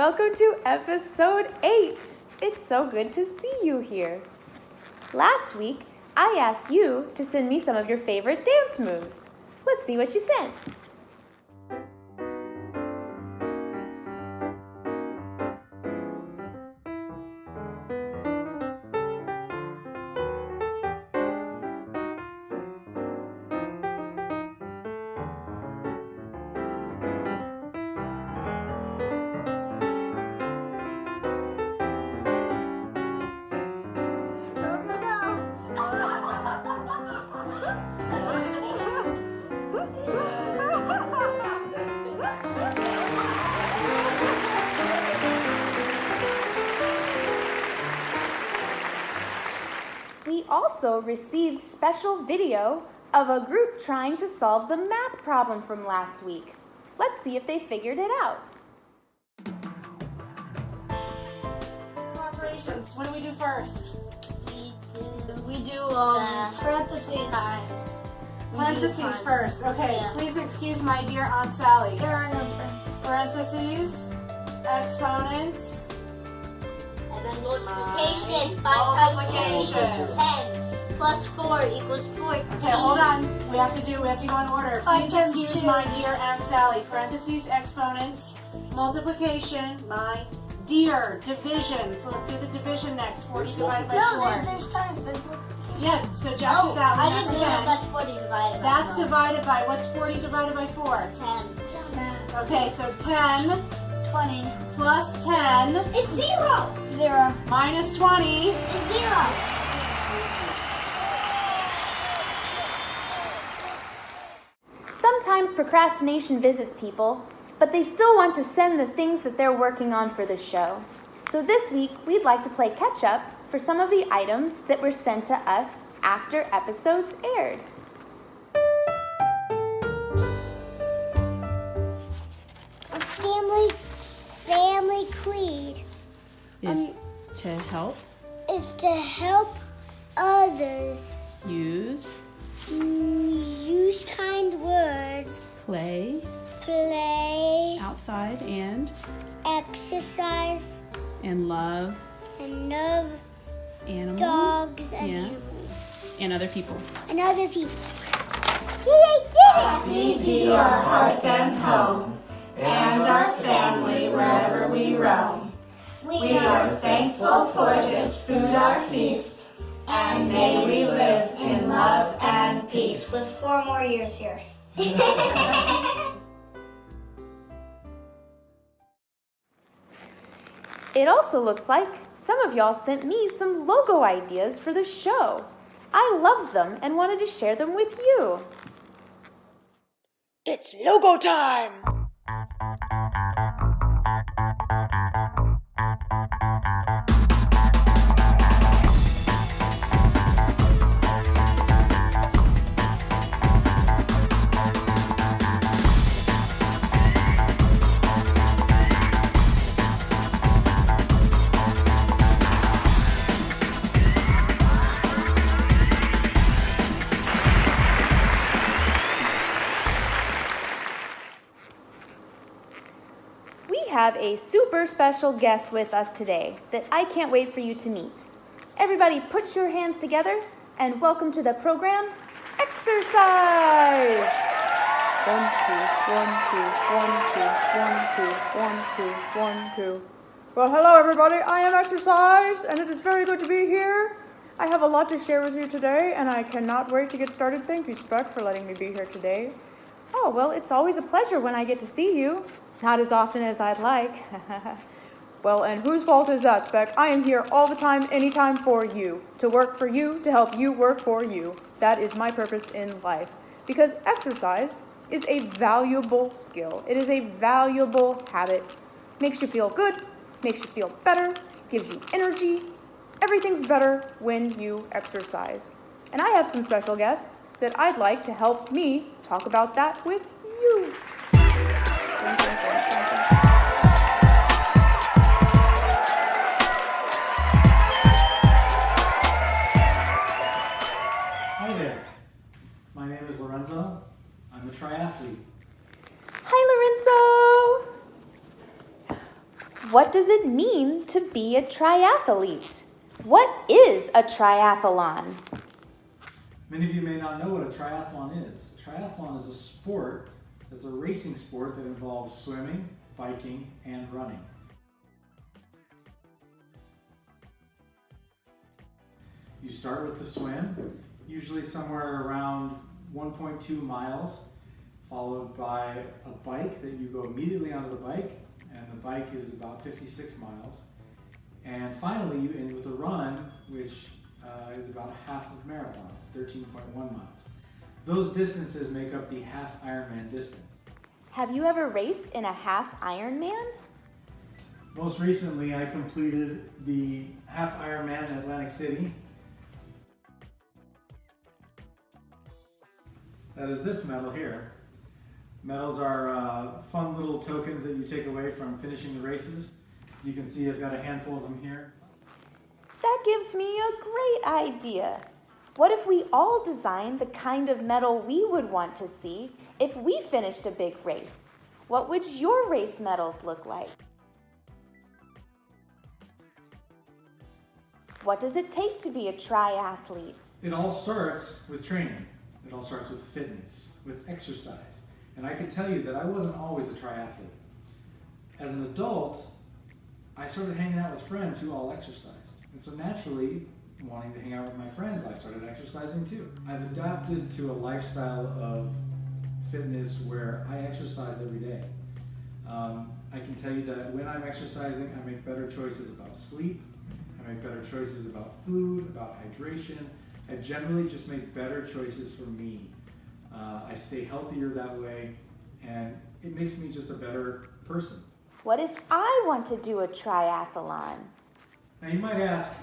welcome to episode 8. It's so good to see you here. Last week, I asked you to send me some of your favorite dance moves. Let's see what you sent. We also received special video of a group trying to solve the math problem from last week. Let's see if they figured it out. Operations, what do we do first? We do Parentheses. times. Parentheses first. Okay, Yeah. please excuse my dear Aunt Sally. There are no parentheses. Parentheses, exponents, And then multiplication. 5 times 10 equals 10. Plus 4 equals 14. Okay, hold on. We have to go in order. Please excuse my dear Aunt Sally. Parentheses, exponents, multiplication, my dear, division. So let's do the division next. 40 divided by 4. there's times. Yeah, so Jack did that one. I didn't know that's 40 divided by That's divided by, what's 40 divided by 4? 10. Okay, so 10 20. plus 10 It's 0. 0. minus 20. It's 0. Sometimes procrastination visits people, but they still want to send the things that they're working on for the show. So this week, we'd like to play catch up for some of the items that were sent to us after episodes aired. Family creed Is to help, is to help others, use, use kind words, play, play, outside, and exercise, love and love animals. dogs and yeah, animals and other people. and other people. See, I did it! We be our hearth and home, and our family wherever we roam. We are thankful for this food, our feast, and may we live in love and peace. With 4 more years here. It also looks like some of y'all sent me some logo ideas for the show. I loved them and wanted to share them with you. It's logo time! We have a super special guest with us today that I can't wait for you to meet. Everybody put your hands together and welcome to the program, Exercise! 1, 2, 1, 2, 1, 2, 1, 2, 1, 2. Well, hello everybody, I am Exercise and it is very good to be here. I have a lot to share with you today and I cannot wait to get started. Thank you, Speck, for letting me be here today. Oh, well, it's always a pleasure when I get to see you. Not as often as I'd like. Well, and whose fault is that, Speck? I am here all the time, anytime for you. To work for you, to help you work for you. That is my purpose in life. Because exercise is a valuable skill. It is a valuable habit. Makes you feel good, makes you feel better, gives you energy. Everything's better when you exercise. And I have some special guests that I'd like to help me talk about that with you. Hi there. My name is Lorenzo. I'm a triathlete. Hi, Lorenzo. What does it mean to be a triathlete? What is a triathlon? Many of you may not know what a triathlon is. A triathlon is a sport that's a racing sport that involves swimming, biking, and running. You start with the swim, usually somewhere around 1.2 miles, followed by a bike that you go immediately onto the bike, and the bike is about 56 miles. And finally you end with a run, which is about half of a marathon, 13.1 miles. Those distances make up the half Ironman distance. Have you ever raced in a half Ironman? Most recently I completed the half Ironman in Atlantic City. That is this medal here. Medals are fun little tokens that you take away from finishing the races. As you can see, I've got a handful of them here. That gives me a great idea. What if we all designed the kind of medal we would want to see if we finished a big race? What would your race medals look like? What does it take to be a triathlete? It all starts with training. It all starts with fitness, with exercise. And I can tell you that I wasn't always a triathlete. As an adult, I started hanging out with friends who all exercised. And so naturally, wanting to hang out with my friends, I started exercising too. I've adapted to a lifestyle of fitness where I exercise every day. I can tell you that when I'm exercising, I make better choices about sleep. I make better choices about food, about hydration. I generally just make better choices for me. I stay healthier that way, and it makes me just a better person. What if I want to do a triathlon? Now you might ask,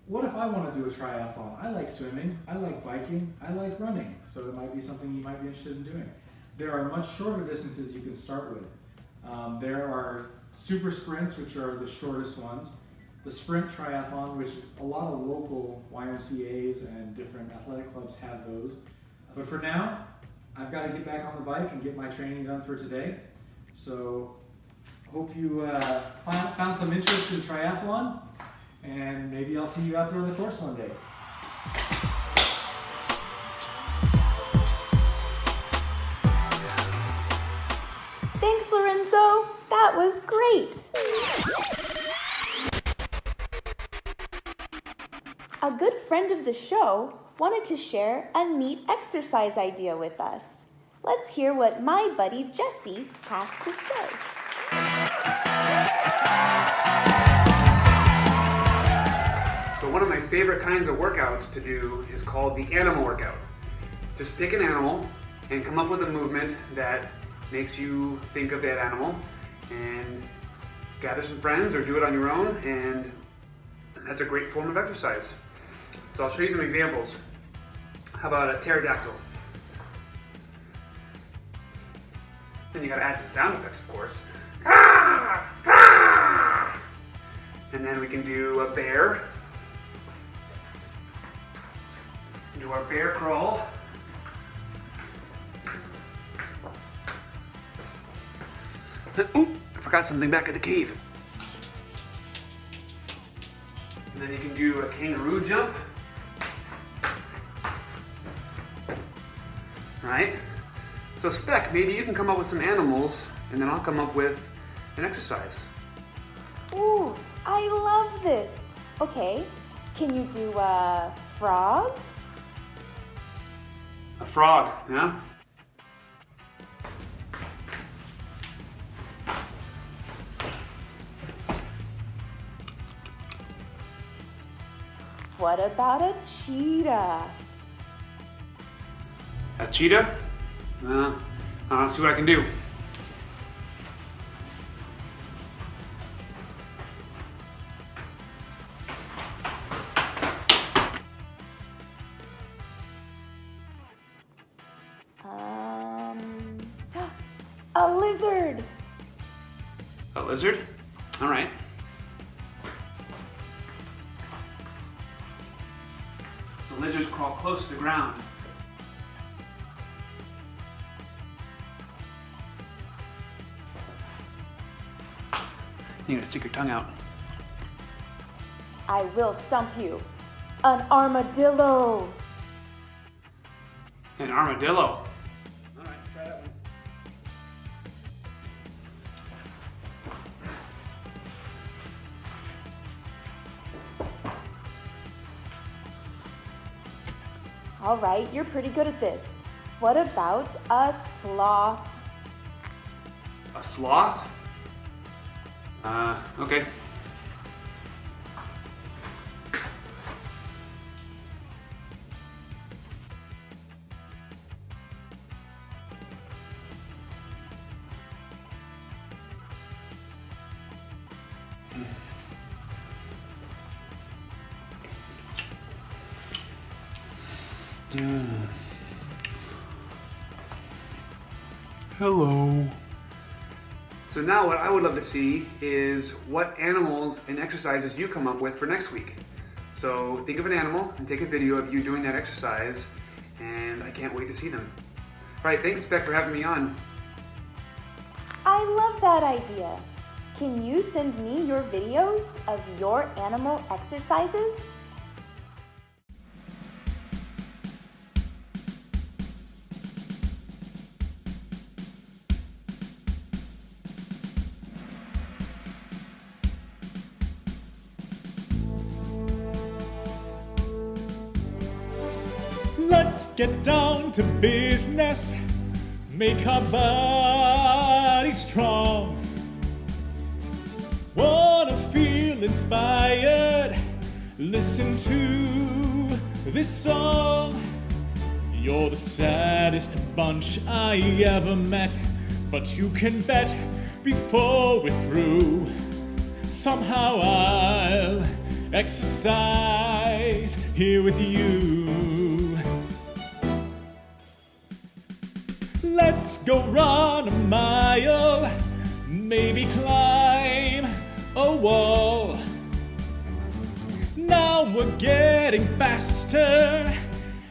what if I want to do a triathlon? I like swimming, I like biking, I like running, so it might be something you might be interested in doing. There are much shorter distances you can start with. There are super sprints, which are the shortest ones. The sprint triathlon, which a lot of local YMCAs and different athletic clubs have those. But for now, I've got to get back on the bike and get my training done for today. So hope you found some interest in triathlon, and maybe I'll see you out there on the course one day. Thanks, Lorenzo. That was great. A good friend of the show wanted to share a neat exercise idea with us. Let's hear what my buddy Jesse has to say. So one of my favorite kinds of workouts to do is called the animal workout. Just pick an animal and come up with a movement that makes you think of that animal, and gather some friends or do it on your own, and that's a great form of exercise. So I'll show you some examples. How about a pterodactyl? Then you gotta add some sound effects, of course. And then we can do a bear. Do our bear crawl. Oop, I forgot something back at the cave. And then you can do a kangaroo jump. Right? So Speck, maybe you can come up with some animals, and then I'll come up with an exercise. Ooh, I love this. Okay, can you do a frog? A frog, yeah? What about a cheetah? A cheetah? I'll see what I can do. A lizard. A lizard? All right. So lizards crawl close to the ground. You gotta stick your tongue out. I will stump you. An armadillo. An armadillo. All right, try that one. All right, you're pretty good at this. What about a sloth? A sloth? Okay. Hello. So now what I would love to see is what animals and exercises you come up with for next week. So think of an animal and take a video of you doing that exercise, and I can't wait to see them. All right, thanks Spec for having me on. I love that idea. Can you send me your videos of your animal exercises? Let's get down to business, make our body strong. Wanna feel inspired? Listen to this song. You're the saddest bunch I ever met, but you can bet before we're through, somehow I'll exercise here with you. Let's go run a mile, maybe climb a wall. Now we're getting faster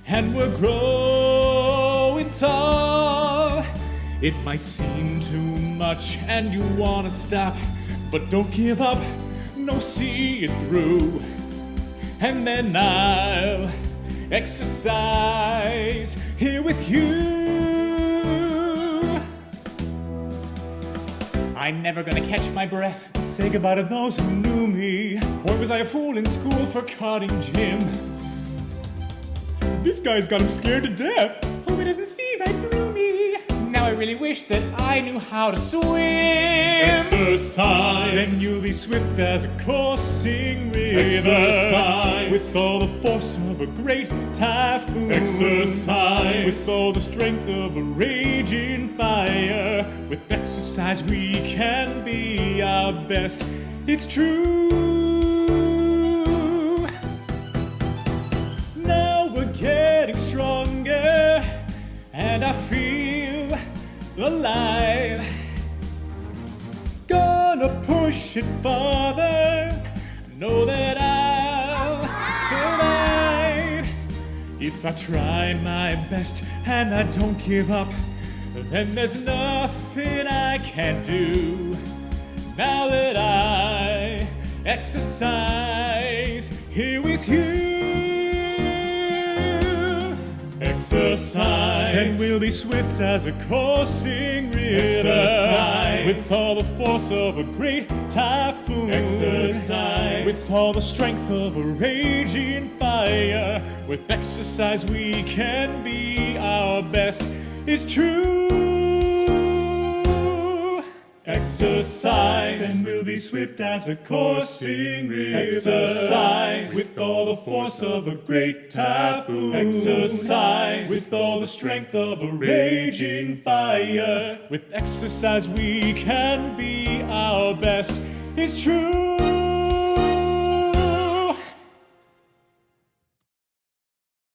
and we're growing tall. It might seem too much and you wanna stop, but don't give up, no, see it through. And then I'll exercise here with you. I'm never gonna catch my breath, say goodbye to those who knew me. Boy, was I a fool in school for cutting Jim. This guy's got him scared to death. Hope he doesn't see right through me. Now I really wish that I knew how to swim. Exercise, then you'll be swift as a coursing river. Exercise, with all the force of a great typhoon. Exercise, with all the strength of a raging fire. With exercise we can be our best. It's true. Now we're getting stronger, and I feel alive. Gonna push it farther, know that I'll survive. If I try my best and I don't give up, then there's nothing I can't do. Now that I exercise here with you. Exercise, then we'll be swift as a coursing river. Exercise, with all the force of a great typhoon. Exercise, with all the strength of a raging fire. With exercise we can be our best. It's true. Exercise, and we'll be swift as a coursing river. Exercise, with all the force of a great typhoon. Exercise, with all the strength of a raging fire. With exercise we can be our best. It's true.